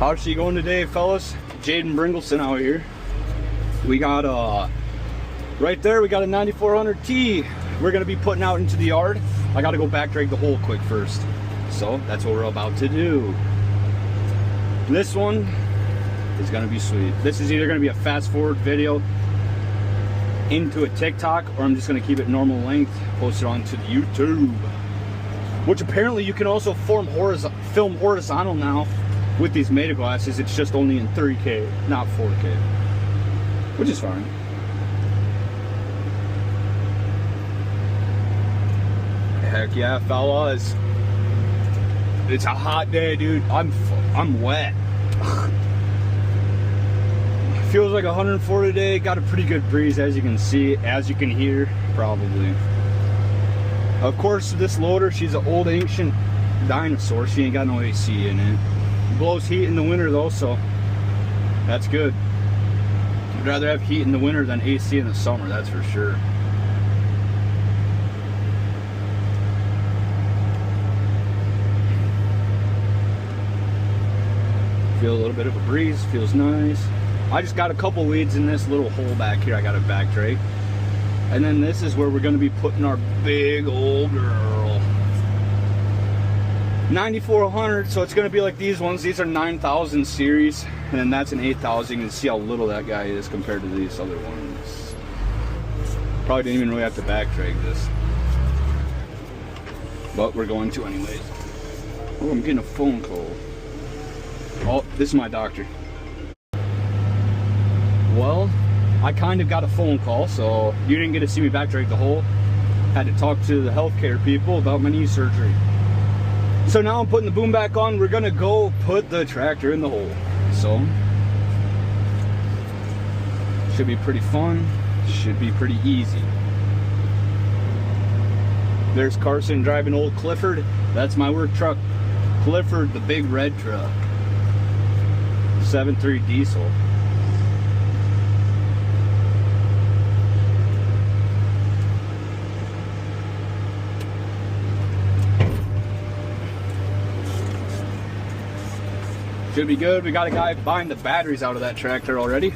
How's she going today, fellas? Jaden Bringleson out here. We got right there we got a 9400T we're gonna be putting out into the yard. I gotta go back drag the hole quick first, so that's what we're about to do. This one is gonna be sweet. This is either gonna be a fast forward video into a TikTok, or I'm just gonna keep it normal length, post it onto the YouTube, which apparently you can also film horizontal now with these Meta glasses. It's just only in 3K, not 4K, which is fine. Heck yeah, fellas. It's a hot day, dude. I'm wet. Feels like 104 today. Got a pretty good breeze, as you can see, as you can hear, probably. Of course, this loader, she's an old ancient dinosaur. She ain't got no AC in it. Blows heat in the winter though, so that's good. I'd rather have heat in the winter than AC in the summer, that's for sure. Feel a little bit of a breeze, feels nice. I just got a couple weeds in this little hole back here. I got a back drag. And then this is where we're going to be putting our big old girl. 9400, so it's going to be like these ones. These are 9000 series, and then that's an 8000. You can see how little that guy is compared to these other ones. Probably didn't even really have to back drag this, but we're going to anyways. Oh, I'm getting a phone call. Oh, this is my doctor. Well, I kind of got a phone call, so you didn't get to see me back drag the hole. Had to talk to the healthcare people about my knee surgery. So now I'm putting the boom back on. We're gonna go put the tractor in the hole. So should be pretty fun. Should be pretty easy. There's Carson driving old Clifford. That's my work truck. Clifford, the big red truck. 7.3 diesel. Should be good. We got a guy buying the batteries out of that tractor already,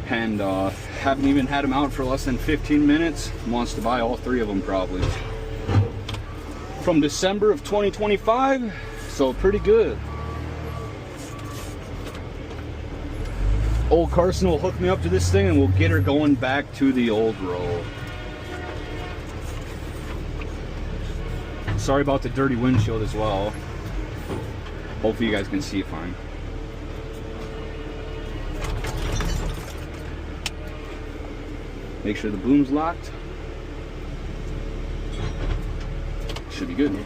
and haven't even had him out for less than 15 minutes. Wants to buy all 3 of them probably. From December of 2025, so pretty good. Old Carson will hook me up to this thing and we'll get her going back to the old road. Sorry about the dirty windshield as well. Hopefully you guys can see fine. Make sure the boom's locked. Should be good.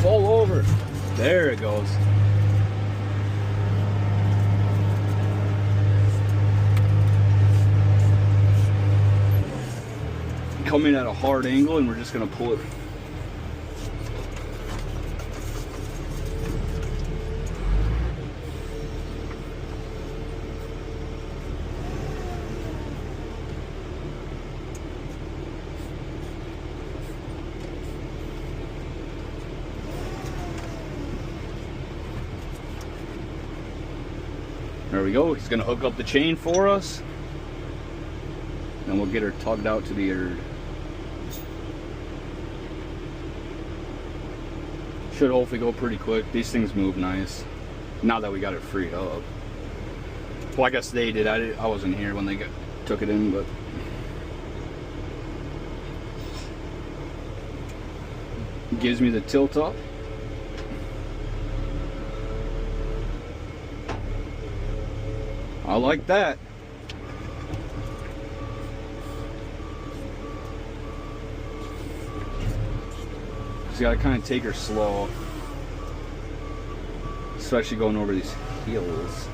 Fall over. There it goes. Coming at a hard angle, and we're just going to pull it. There we go. He's going to hook up the chain for us, and we'll get her tugged out to the yard. Should hopefully go pretty quick. These things move nice now that we got it freed up. Well, I guess they did. I wasn't here when they took it in, but it gives me the tilt up. I like that. You gotta kind of take her slow, especially going over these hills.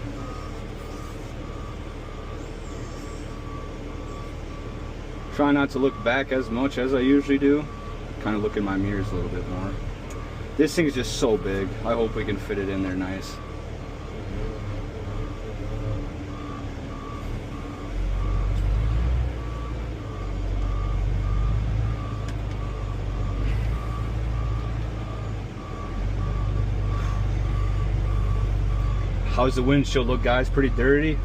Try not to look back as much as I usually do. Kind of look in my mirrors a little bit more. This thing's just so big. I hope we can fit it in there nice. How's the windshield look, guys? Pretty dirty.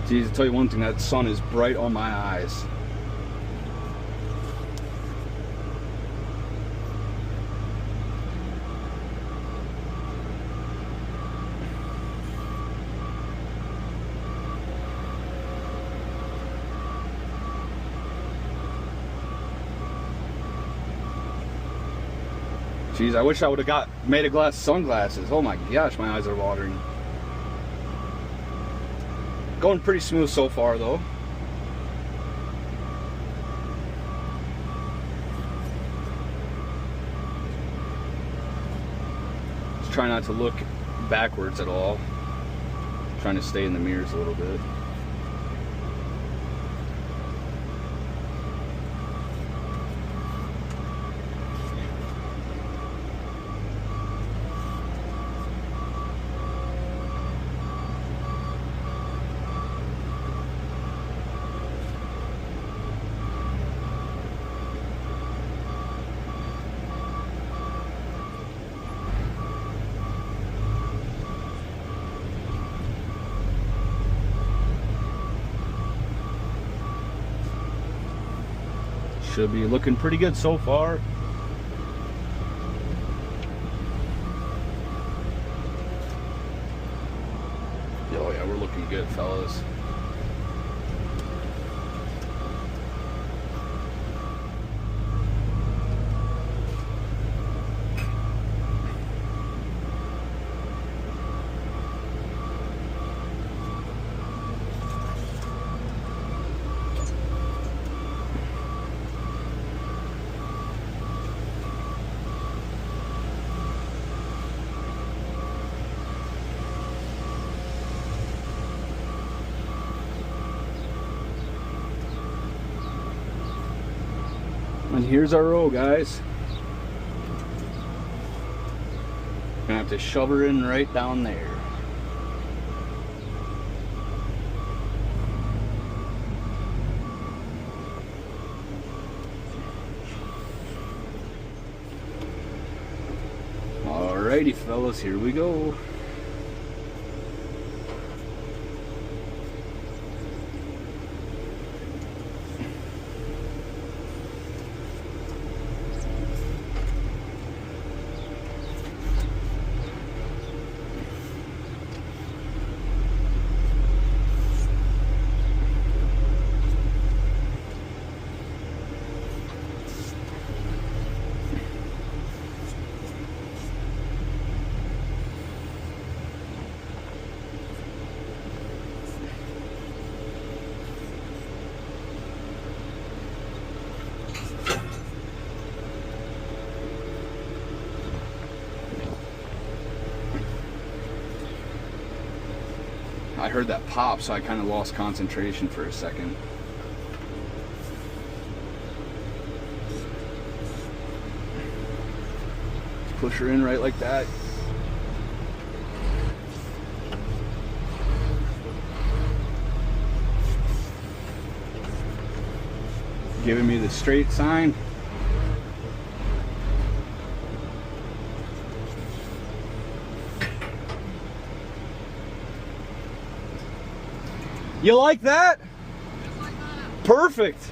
Geez, I'll tell you one thing, that sun is bright on my eyes. Geez, I wish I would have made a glass sunglasses. Oh my gosh, my eyes are watering. Going pretty smooth so far though. Just try not to look backwards at all. Trying to stay in the mirrors a little bit. Should be looking pretty good so far. Oh yeah, we're looking good, fellas. And here's our row, guys. Gonna have to shove her in right down there. Alrighty, fellas, here we go. I heard that pop, so I kind of lost concentration for a second. Just push her in right like that. Giving me the straight sign. You like that? Just like that. Perfect.